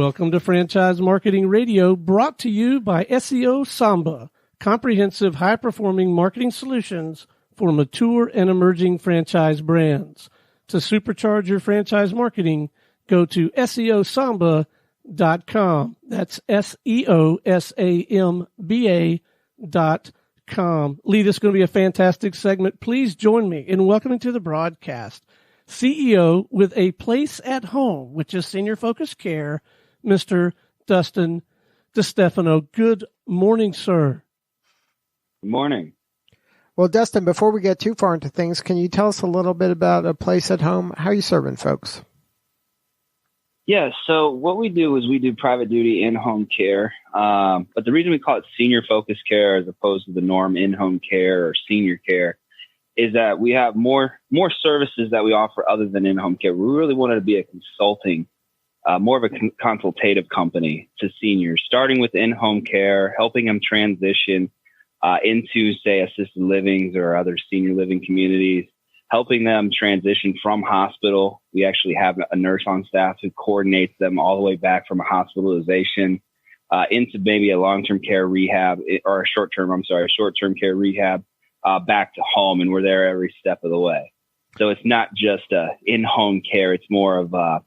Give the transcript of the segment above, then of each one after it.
Welcome to Franchise Marketing Radio, brought to you by SEO Samba, comprehensive high-performing marketing solutions for mature and emerging franchise brands. To supercharge your franchise marketing, go to SEOSamba.com. That's SEOSAMBA.com. Lee, this is going to be a fantastic segment. Please join me in welcoming to the broadcast CEO with a place at home, which is senior focused care, Mr. Dustin Distefano. Good morning, sir. Good morning. Well, Dustin, before we get too far into things, can you tell us a little bit about a place at home? How are you serving folks? Yeah, so what we do is we do private duty in-home care. But the reason we call it senior focused care as opposed to the norm in-home care or senior care is that we have more services that we offer other than in-home care. We really wanted to be a consulting, more of a consultative company to seniors, starting with in-home care, helping them transition into, say, assisted livings or other senior living communities, helping them transition from hospital. We actually have a nurse on staff who coordinates them all the way back from a hospitalization into maybe a long-term care rehab or a short-term care rehab. Back to home, and we're there every step of the way. So it's not just in-home care. It's more of, I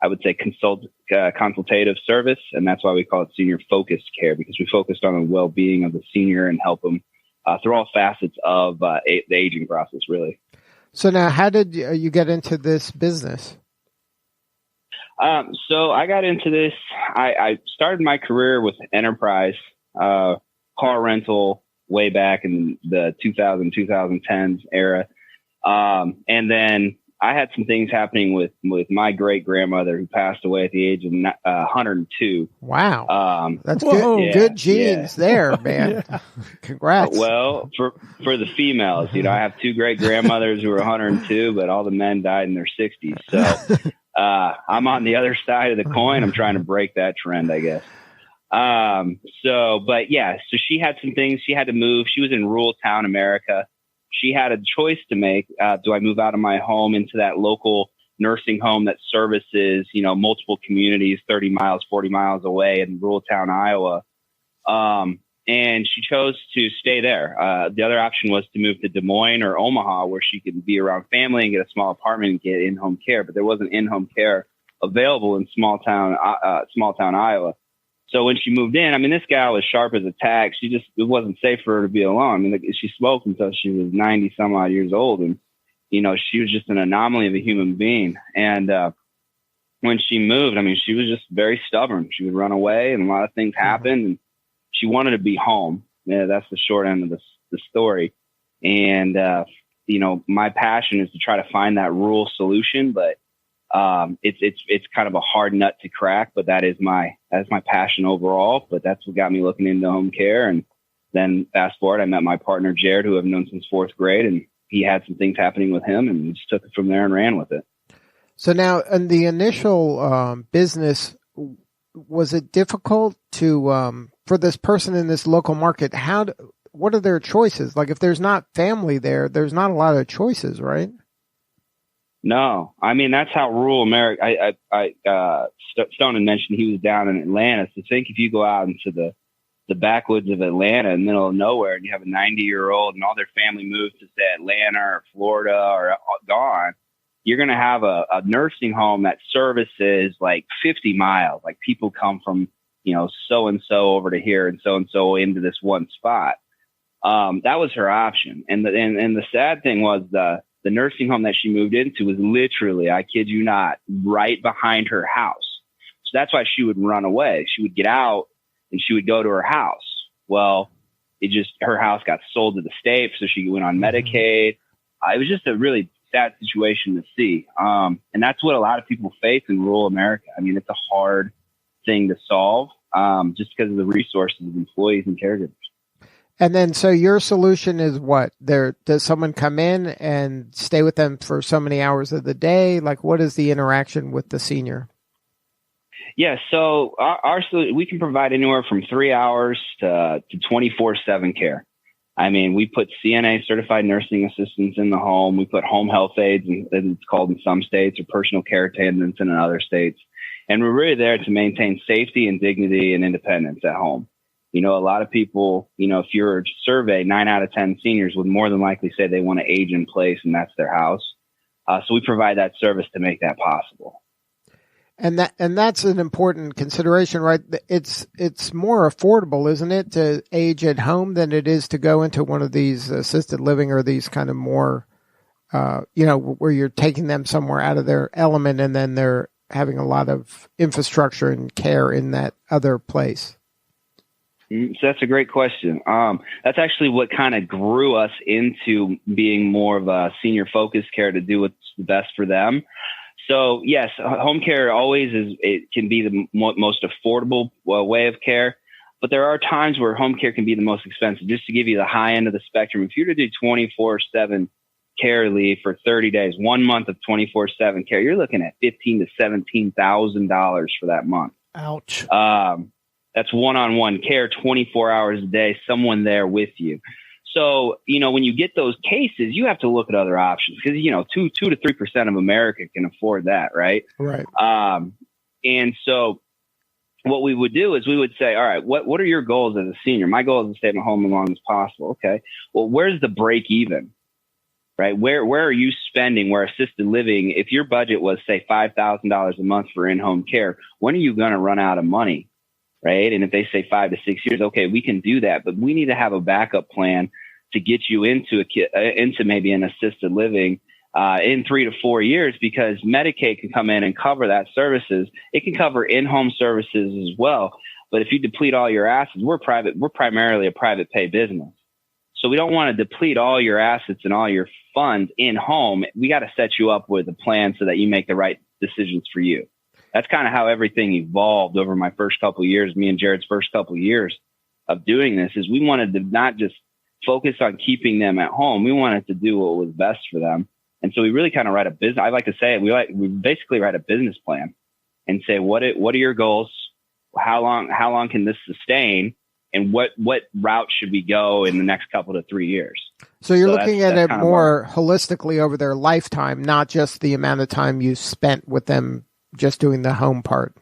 would say, consultative service, and that's why we call it senior-focused care, because we focused on the well-being of the senior and help them through all facets of the aging process, really. So now, how did you get into this business? So I got into this. I started my career with enterprise car rental, way back in the 2010s era. And then I had some things happening with my great grandmother who passed away at the age of 102. Wow. That's good. Yeah, good genes there, man. Yeah. Congrats. Well, for the females, I have two great grandmothers who were 102, but all the men died in their 60s. So, I'm on the other side of the coin. I'm trying to break that trend, I guess. So she had some things. She had to move. She was in rural town America. She had a choice to make. Do I move out of my home into that local nursing home that services, multiple communities, 30 miles, 40 miles away in rural town, Iowa? And she chose to stay there. The other option was to move to Des Moines or Omaha, where she could be around family and get a small apartment and get in-home care. But there wasn't in-home care available in small town Iowa. So when she moved in, this gal was sharp as a tack. It wasn't safe for her to be alone. She smoked until she was 90 some odd years old. And, she was just an anomaly of a human being. And, when she moved, she was just very stubborn. She would run away and a lot of things happened, and she wanted to be home. Yeah, that's the short end of the story. And, my passion is to try to find that rural solution, but it's kind of a hard nut to crack, but that is my passion overall. But that's what got me looking into home care. And then fast forward, I met my partner, Jared, who I've known since fourth grade, and he had some things happening with him, and we just took it from there and ran with it. So now in the initial business, was it difficult to, for this person in this local market, what are their choices? Like if there's not family there's not a lot of choices, right? No, that's how rural America. Stone had mentioned he was down in Atlanta. So think if you go out into the backwoods of Atlanta, in the middle of nowhere, and you have a 90-year-old and all their family moves to say Atlanta or Florida or gone, you're going to have a nursing home that services like 50 miles. Like people come from so and so over to here and so into this one spot. That was her option, and the sad thing was the nursing home that she moved into was literally, I kid you not, right behind her house. So that's why she would run away. She would get out and she would go to her house. Well, her house got sold to the state, so she went on Medicaid. It was just a really sad situation to see. And that's what a lot of people face in rural America. It's a hard thing to solve just because of the resources of employees and caregivers. And then, so your solution is what? Does someone come in and stay with them for so many hours of the day? Like, what is the interaction with the senior? Yeah, so our we can provide anywhere from 3 hours to 24/7 care. We put CNA certified nursing assistants in the home. We put home health aides, and it's called in some states, or personal care attendants in other states. And we're really there to maintain safety and dignity and independence at home. A lot of people, if you're surveyed, 9 out of 10 seniors would more than likely say they want to age in place and that's their house. So we provide that service to make that possible. And that's an important consideration, right? It's more affordable, isn't it, to age at home than it is to go into one of these assisted living or these kind of more, where you're taking them somewhere out of their element and then they're having a lot of infrastructure and care in that other place. So that's a great question. That's actually what kind of grew us into being more of a senior focused care to do what's the best for them. So yes, home care always it can be the most affordable way of care, but there are times where home care can be the most expensive. Just to give you the high end of the spectrum, if you were to do 24/7 care leave for 30 days, 1 month of 24/7 care, you're looking at $15,000 to $17,000 for that month. Ouch. That's one-on-one care, 24 hours a day, someone there with you. So, when you get those cases, you have to look at other options because, 2 to 3% of America can afford that. Right. Right. And so what we would do is we would say, all right, what are your goals as a senior? My goal is to stay at my home as long as possible. Okay. Well, where's the break even? Right? Where are you spending where assisted living? If your budget was, say, $5,000 a month for in-home care, when are you going to run out of money? Right? And if they say 5 to 6 years, okay, we can do that, but we need to have a backup plan to get you into maybe an assisted living in 3 to 4 years, because Medicaid can come in and cover that services. It can cover in-home services as well. But if you deplete all your assets, we're primarily a private pay business. So we don't want to deplete all your assets and all your funds in home. We got to set you up with a plan so that you make the right decisions for you. That's kind of how everything evolved over my first couple of years, me and Jared's first couple of years of doing this, is we wanted to not just focus on keeping them at home. We wanted to do what was best for them. And so we really kind of write a business. I like to say it. We basically write a business plan and say, what are your goals? How long can this sustain? And what route should we go in the next couple to 3 years? So you're looking at it more holistically over their lifetime, not just the amount of time you spent with them just doing the home part.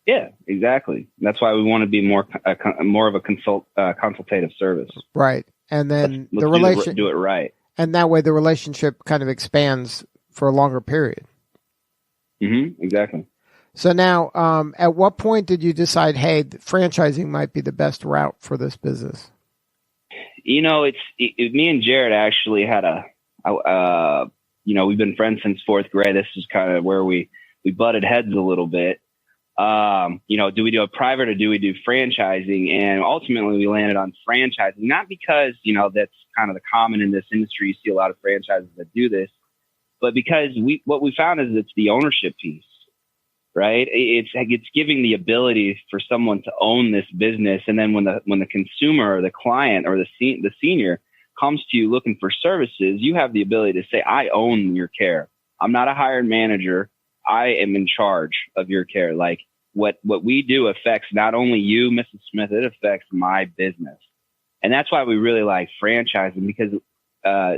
Yeah, exactly. That's why we want to be more of a consultative service. Right. And then the relationship, do it right. And that way the relationship kind of expands for a longer period. Mm-hmm, exactly. So now, at what point did you decide, hey, franchising might be the best route for this business? Me and Jared actually had we've been friends since fourth grade. This is kind of where we butted heads a little bit. Do we do a private or do we do franchising? And ultimately we landed on franchising, not because, that's kind of the common in this industry. You see a lot of franchises that do this, but because what we found is it's the ownership piece, right? It's giving the ability for someone to own this business. And then when the consumer or the client or the senior comes to you looking for services, you have the ability to say, I own your care. I'm not a hired manager. I am in charge of your care. Like what we do affects not only you, Mrs. Smith, it affects my business. And that's why we really like franchising, because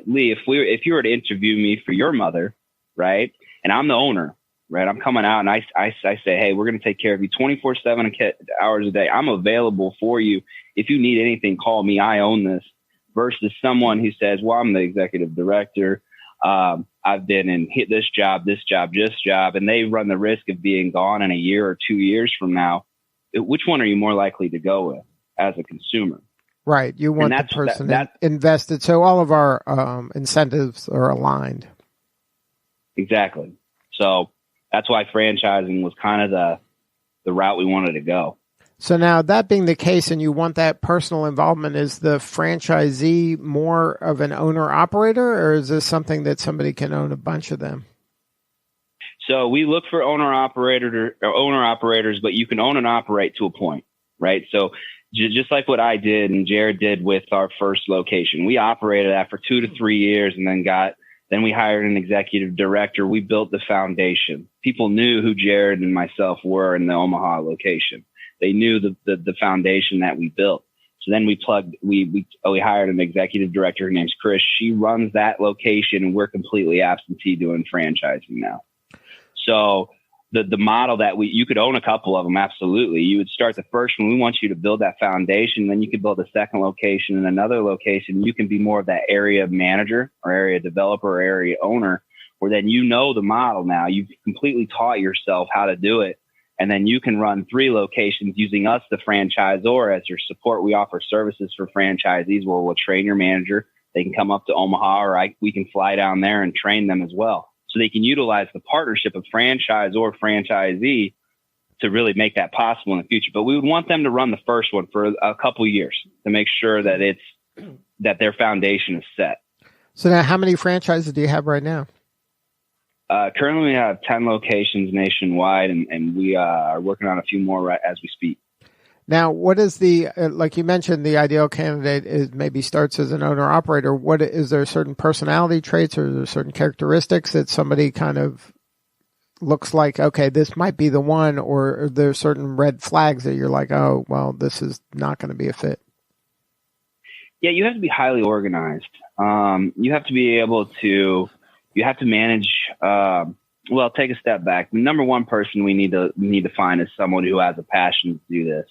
Lee, if you were to interview me for your mother, right, and I'm the owner, right, I'm coming out and I say, hey, we're going to take care of you 24/7 hours a day. I'm available for you. If you need anything, call me. I own this. Versus someone who says, well, I'm the executive director. I've been in this job, and they run the risk of being gone in a year or 2 years from now. Which one are you more likely to go with as a consumer? Right. You want the person that invested. So all of our incentives are aligned. Exactly. So that's why franchising was kind of the route we wanted to go. So now that being the case and you want that personal involvement, is the franchisee more of an owner-operator, or is this something that somebody can own a bunch of them? So we look for owner-operators, but you can own and operate to a point, right? So just like what I did and Jared did with our first location, we operated that for 2 to 3 years and then we hired an executive director. We built the foundation. People knew who Jared and myself were in the Omaha location. They knew the foundation that we built. So then we hired an executive director. Her name's Chris. She runs that location and we're completely absentee doing franchising now. So the model that you could own a couple of them. Absolutely. You would start the first one. We want you to build that foundation. Then you could build a second location and another location. You can be more of that area manager or area developer or area owner, where then you know the model now. You've completely taught yourself how to do it. And then you can run 3 locations using us, the franchisor, as your support. We offer services for franchisees where we'll train your manager. They can come up to Omaha, or we can fly down there and train them as well. So they can utilize the partnership of franchise or franchisee to really make that possible in the future. But we would want them to run the first one for a couple of years to make sure that that their foundation is set. So now, how many franchises do you have right now? Currently, we have 10 locations nationwide, and we are working on a few more as we speak. Now, what is the, like you mentioned, the ideal candidate is maybe starts as an owner operator. What is there certain personality traits or are there certain characteristics that somebody kind of looks like, okay, this might be the one, or are there certain red flags that you're like, oh, well, this is not going to be a fit? Yeah, you have to be highly organized. You have to be able to, you have to manage, well, take a step back. The number one person we need to find is someone who has a passion to do this.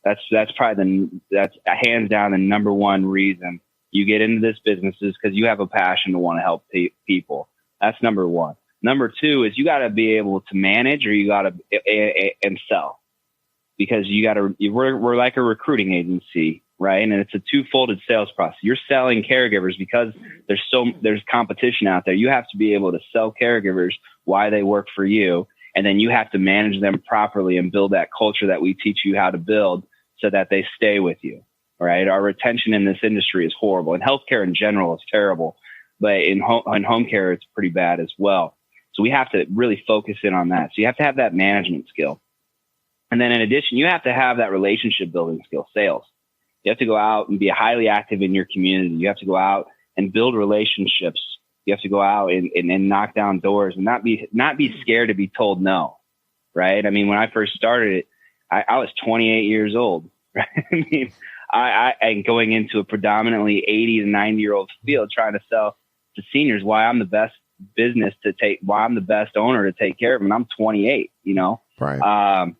That's probably that's hands down the number one reason you get into this business is because you have a passion to want to help people. That's number one. Number two is you got to be able to manage, or you got to and sell, because we're like a recruiting agency, right? And it's a two-folded sales process. You're selling caregivers because there's competition out there. You have to be able to sell caregivers why they work for you. And then you have to manage them properly and build that culture that we teach you how to build so that they stay with you, right? Our retention in this industry is horrible, and healthcare in general is terrible, but in home care, it's pretty bad as well. So we have to really focus in on that. So you have to have that management skill. And then in addition, you have to have that relationship building skill, sales. You have to go out and be highly active in your community. You have to go out and build relationships. You have to go out and knock down doors and not be scared to be told no, right? I mean, when I first started it, I was 28 years old, right? I mean, I going into a predominantly 80 to 90-year-old field trying to sell to seniors why I'm the best why I'm the best owner to take care of them. And I'm 28, you know? Right.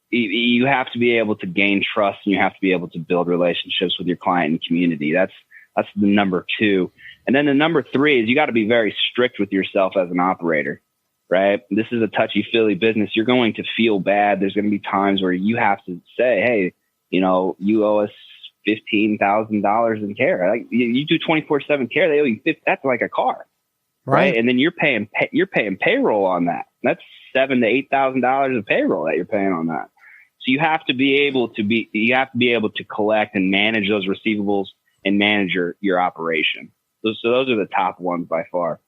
You have to be able to gain trust, and you have to be able to build relationships with your client and community. That's the number two. And then the number three is you got to be very strict with yourself as an operator, right? This is a touchy-feely business. You're going to feel bad. There's going to be times where you have to say, hey, you know, you owe us $15,000 in care. Like, you do 24/7 care. They owe you that's like a car, right? And then you're paying payroll on that. That's $7,000 to $8,000 of payroll that you're paying on that. So you have to be able to collect and manage those receivables and manage your operation. So those are the top ones by far.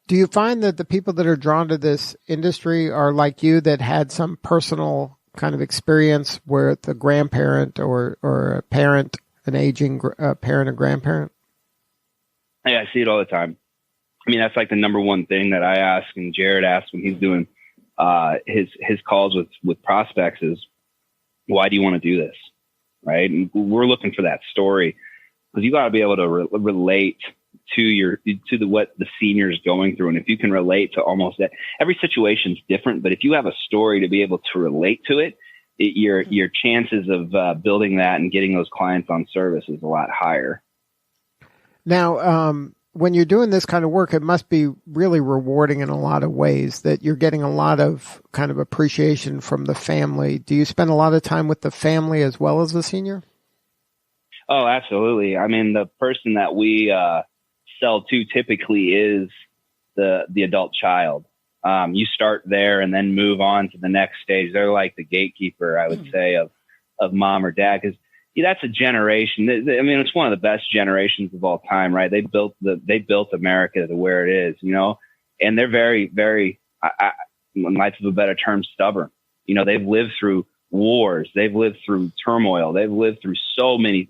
Do you find that the people that are drawn to this industry are like you, that had some personal kind of experience with a grandparent or a parent, an aging parent or grandparent? Yeah, I see it all the time. I mean, that's like the number one thing that I ask, and Jared asks when he's doing his calls with prospects is, why do you want to do this? Right? And we're looking for that story, because you got to be able to relate to what the senior is going through. And if you can relate to almost that, every situation's different, but if you have a story to be able to relate to it, your chances of building that and getting those clients on service is a lot higher. Now, when you're doing this kind of work, it must be really rewarding in a lot of ways, that you're getting a lot of kind of appreciation from the family. Do you spend a lot of time with the family as well as the senior? Oh, absolutely. I mean, the person that we sell to typically is the adult child. You start there and then move on to the next stage. They're like the gatekeeper, I would say, of mom or dad, because that's a generation. I mean, it's one of the best generations of all time, right? They built America to where it is, you know, and they're very, very, in lack of a better term, stubborn. You know, they've lived through wars. They've lived through turmoil. They've lived through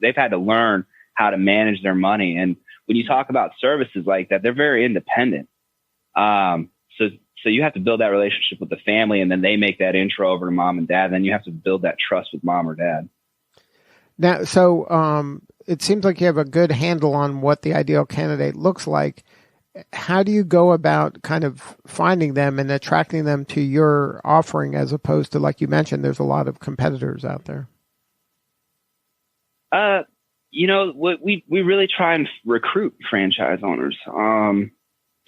they've had to learn how to manage their money. And when you talk about services like that, they're very independent. So you have to build that relationship with the family, and then they make that intro over to mom and dad. Then you have to build that trust with mom or dad. Now, so it seems like you have a good handle on what the ideal candidate looks like. how do you go about kind of finding them and attracting them to your offering as opposed to, like you mentioned, there's a lot of competitors out there? We really try and recruit franchise owners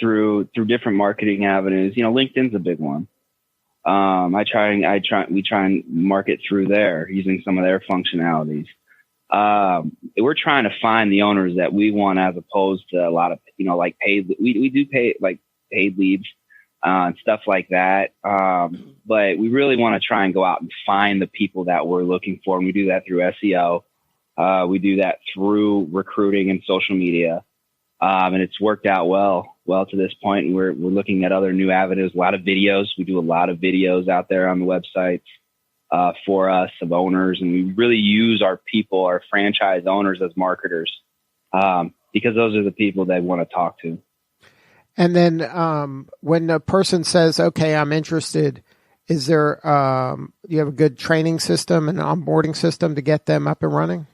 through different marketing avenues. LinkedIn's a big one. We try and market through there using some of their functionalities. We're trying to find the owners that we want, as opposed to a lot of, like paid. We do pay like paid leads and stuff like that. But we really want to try and go out and find the people that we're looking for. And we do that through SEO. We do that through recruiting and social media. And it's worked out well to this point. And we're looking at other new avenues, a lot of videos. We do a lot of videos out there on the websites for us of owners. And we really use our people, our franchise owners, as marketers because those are the people they want to talk to. And then when a person says, okay, I'm interested, is there, you have a good training system and onboarding system to get them up and running?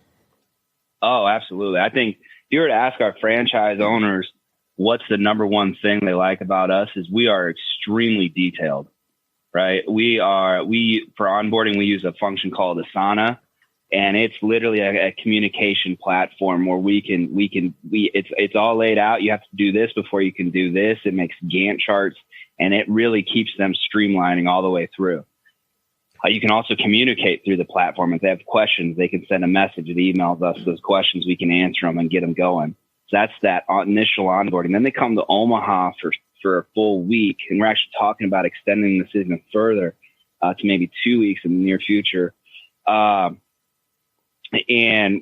Oh, absolutely. I think if you were to ask our franchise owners, what's the number one thing they like about us, is we are extremely detailed, right? For onboarding, we use a function called Asana, and it's literally a communication platform where it's all laid out. You have to do this before you can do this. It makes Gantt charts, and it really keeps them streamlining all the way through. You can also communicate through the platform. If they have questions, they can send a message. It emails us those questions. We can answer them and get them going. So that's that initial onboarding. Then they come to Omaha for a full week, and we're actually talking about extending this even further to maybe 2 weeks in the near future. And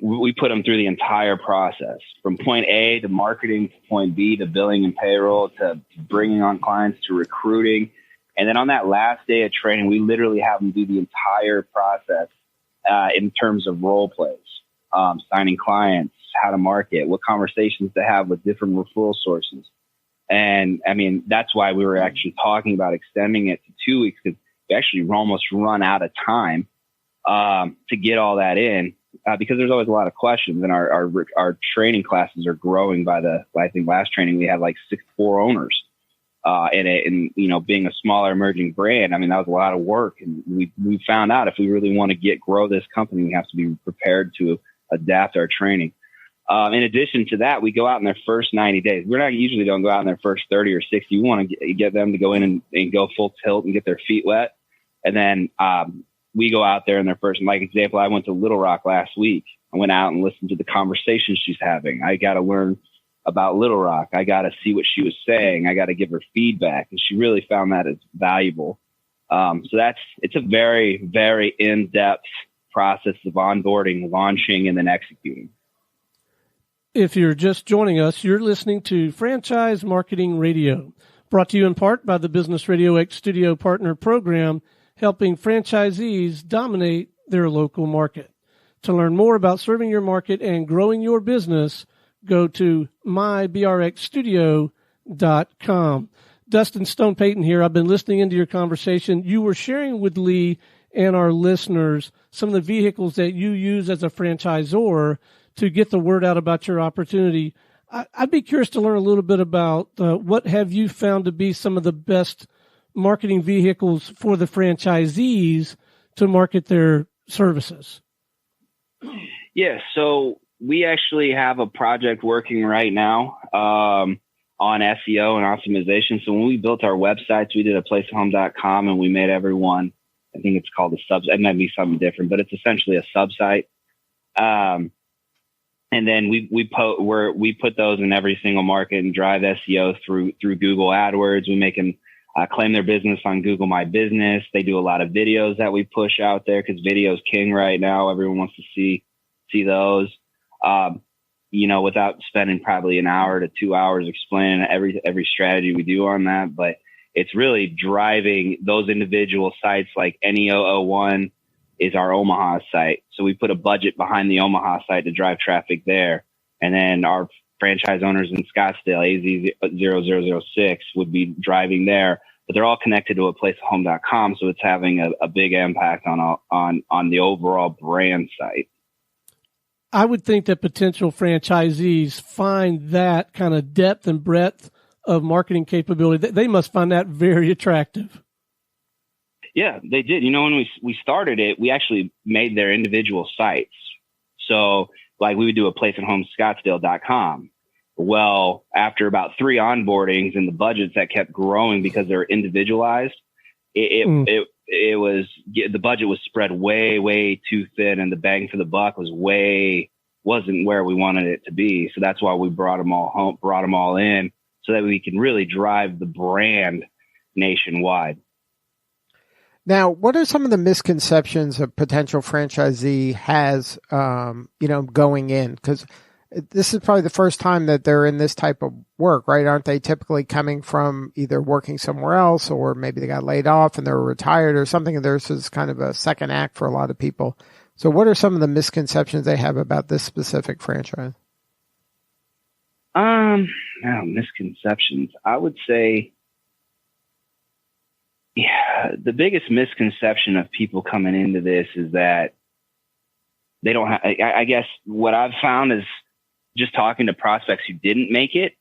we put them through the entire process, from point A to marketing, to point B to billing and payroll, to bringing on clients, to recruiting. And then on that last day of training, we literally have them do the entire process in terms of role plays, signing clients, how to market, what conversations to have with different referral sources. And I mean, that's why we were actually talking about extending it to 2 weeks, because we actually almost run out of time to get all that in, because there's always a lot of questions. And our training classes are growing I think last training we had like 64 owners. And being a smaller emerging brand, I mean, that was a lot of work. And we found out if we really want to grow this company, we have to be prepared to adapt our training. In addition to that, we go out in their first 90 days. We're not usually don't go out in their first 30 or 60. We want to get them to go in and go full tilt and get their feet wet. And then we go out there in their first, like example, I went to Little Rock last week. I went out and listened to the conversations she's having. I got to learn about Little Rock. I got to see what she was saying. I got to give her feedback. And she really found that as valuable. It's a very, very in-depth process of onboarding, launching, and then executing. If you're just joining us, you're listening to Franchise Marketing Radio, brought to you in part by the Business RadioX Studio Partner Program, helping franchisees dominate their local market. To learn more about serving your market and growing your business, go to mybrxstudio.com. Dustin Stone Payton here. I've been listening into your conversation. You were sharing with Lee and our listeners some of the vehicles that you use as a franchisor to get the word out about your opportunity. I'd be curious to learn a little bit about what have you found to be some of the best marketing vehicles for the franchisees to market their services. Yeah, so we actually have a project working right now on SEO and optimization. So when we built our websites, we did a placeahome.com, and we made everyone, I think it's called a sub. It might be something different, but it's essentially a sub-site. And then we put those in every single market and drive SEO through Google AdWords. We make them claim their business on Google My Business. They do a lot of videos that we push out there, because video's king right now. Everyone wants to see those. Without spending probably an hour to 2 hours explaining every strategy we do on that. But it's really driving those individual sites. Like NE001 is our Omaha site. So we put a budget behind the Omaha site to drive traffic there. And then our franchise owners in Scottsdale, AZ0006, would be driving there. But they're all connected to a placeahome.com. So it's having a big impact on the overall brand site. I would think that potential franchisees find that kind of depth and breadth of marketing capability. They must find that very attractive. Yeah, they did. When we started it, we actually made their individual sites. So like we would do a placeathomescottsdale.com. Well, after about 3 onboardings and the budgets that kept growing because they're individualized, the budget was spread way too thin, and the bang for the buck wasn't where we wanted it to be. So that's why we brought them all in, so that we can really drive the brand nationwide. Now, what are some of the misconceptions a potential franchisee has, going in? Because this is probably the first time that they're in this type of work, right? Aren't they typically coming from either working somewhere else, or maybe they got laid off and they're retired or something? And this is kind of a second act for a lot of people. So what are some of the misconceptions they have about this specific franchise? Misconceptions. I would say, the biggest misconception of people coming into this is that they don't have, I guess what I've found is just talking to prospects who didn't make it,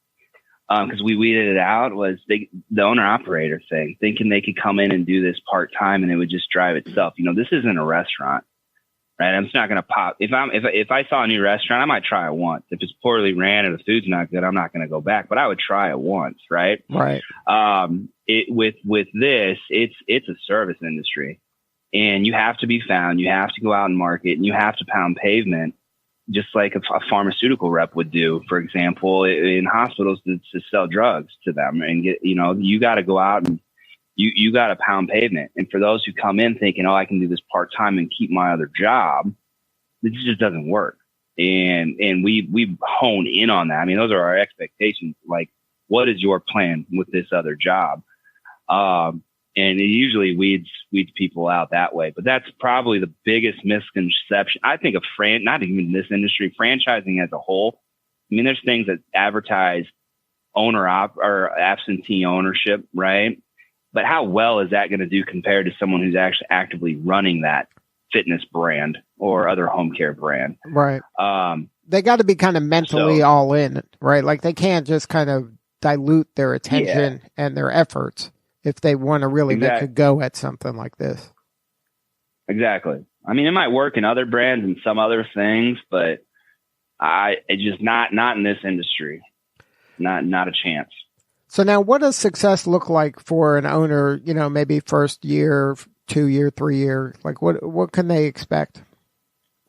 because we weeded it out, was the owner operator thing, thinking they could come in and do this part time and it would just drive itself. This isn't a restaurant, right? I'm just not going to pop. If I saw a new restaurant, I might try it once. If it's poorly ran and the food's not good, I'm not going to go back, but I would try it once. Right. Right. With this, it's a service industry, and you have to be found. You have to go out and market, and you have to pound pavement, just like a pharmaceutical rep would do, for example, in hospitals to sell drugs to them. And you got to go out and you got to pound pavement. And for those who come in thinking, I can do this part time and keep my other job, it just doesn't work. And we hone in on that. I mean, those are our expectations. Like, what is your plan with this other job? And it usually weeds people out that way. But that's probably the biggest misconception, I think, of not even this industry, franchising as a whole. I mean, there's things that advertise or absentee ownership, right? But how well is that going to do compared to someone who's actually actively running that fitness brand or other home care brand? Right. They got to be kind of mentally all in, right? Like they can't just kind of dilute their attention and their efforts if they want to really make a go at something like this. Exactly. I mean, it might work in other brands and some other things, but it's just not in this industry. Not a chance. So now what does success look like for an owner, maybe first year, 2 year, 3 year? Like what can they expect?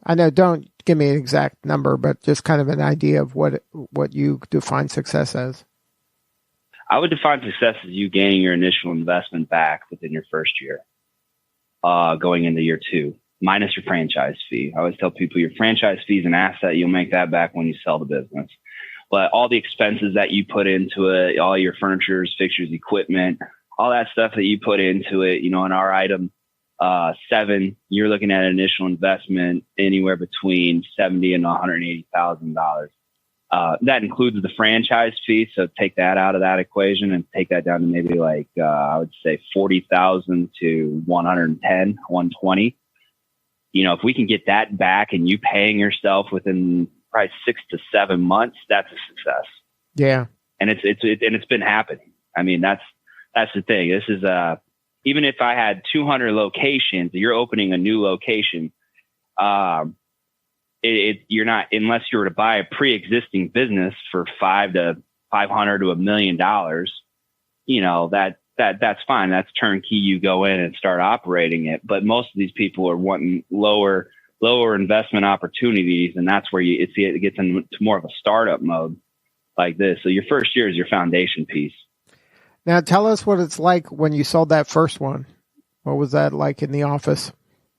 I know, don't give me an exact number, but just kind of an idea of what you define success as. I would define success as you gaining your initial investment back within your first year, going into year 2, minus your franchise fee. I always tell people your franchise fee is an asset. You'll make that back when you sell the business. But all the expenses that you put into it, all your furniture, fixtures, equipment, all that stuff that you put into it, in our item 7, you're looking at an initial investment anywhere between $70,000 and $180,000. That includes the franchise fee. So take that out of that equation and take that down to maybe I would say 40,000 to 110, 120. If we can get that back and you paying yourself within probably 6 to 7 months, that's a success. Yeah. And it's been happening. I mean, that's the thing. This is, even if I had 200 locations, you're opening a new location. You're not, unless you were to buy a pre-existing business for $500 to $1 million, that's fine. That's turnkey. You go in and start operating it. But most of these people are wanting lower investment opportunities, and that's where it gets into more of a startup mode like this. So your first year is your foundation piece. Now tell us what it's like when you sold that first one. What was that like in the office?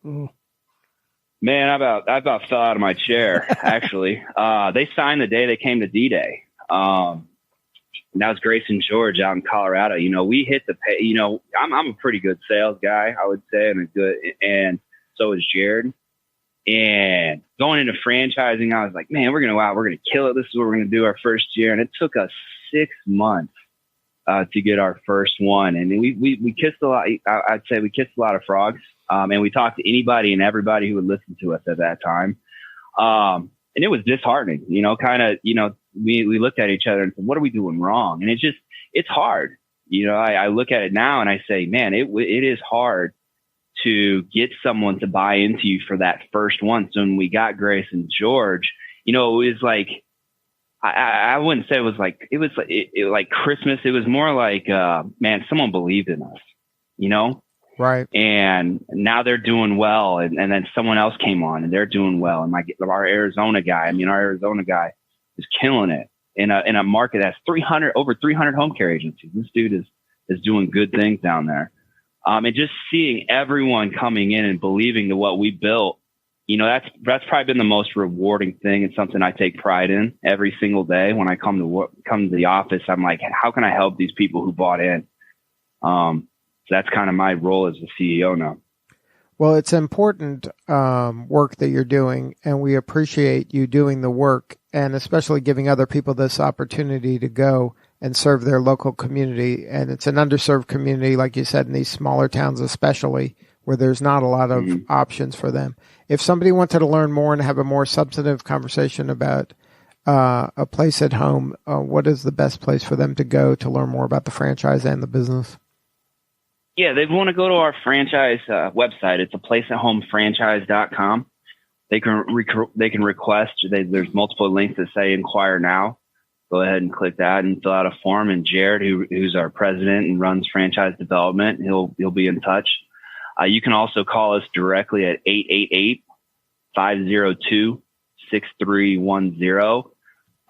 Man, I about fell out of my chair, actually. They signed the day they came to D-Day. And that was Grayson George out in Colorado. We hit the pay. I'm a pretty good sales guy, I would say, and so is Jared. And going into franchising, I was like, man, we're going to go out. We're going to kill it. This is what we're going to do our first year. And it took us 6 months to get our first one. And we kissed a lot. I'd say we kissed a lot of frogs. And we talked to anybody and everybody who would listen to us at that time. And it was disheartening, we looked at each other and said, what are we doing wrong? And it's hard. I look at it now and I say, man, it is hard to get someone to buy into you for that first one. So when we got Grace and George, it was like, I wouldn't say it was like Christmas. It was more like, man, someone believed in us, Right. And now they're doing well. And then someone else came on and they're doing well. And our Arizona guy is killing it in a market that's over 300 home care agencies. This dude is doing good things down there. And just seeing everyone coming in and believing to what we built, that's probably been the most rewarding thing, and something I take pride in every single day. When I come to the office, I'm like, how can I help these people who bought in? So that's kind of my role as the CEO now. Well, it's important work that you're doing, and we appreciate you doing the work, and especially giving other people this opportunity to go and serve their local community. And it's an underserved community, like you said, in these smaller towns especially, where there's not a lot of options for them. If somebody wanted to learn more and have a more substantive conversation about a place at home, what is the best place for them to go to learn more about the franchise and the business? Yeah, they want to go to our franchise website. It's a placeathomefranchise.com. They can request. There's multiple links that say inquire now. Go ahead and click that and fill out a form. And Jared, who's our president and runs franchise development, he'll be in touch. You can also call us directly at 888-502-6310.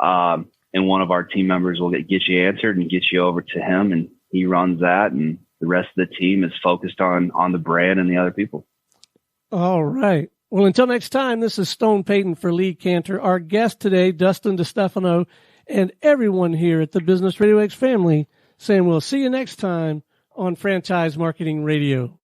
And one of our team members will get you answered and get you over to him, and he runs that, and the rest of the team is focused on the brand and the other people. All right. Well, until next time, this is Stone Payton for Lee Cantor. Our guest today, Dustin Distefano, and everyone here at the Business RadioX family saying we'll see you next time on Franchise Marketing Radio.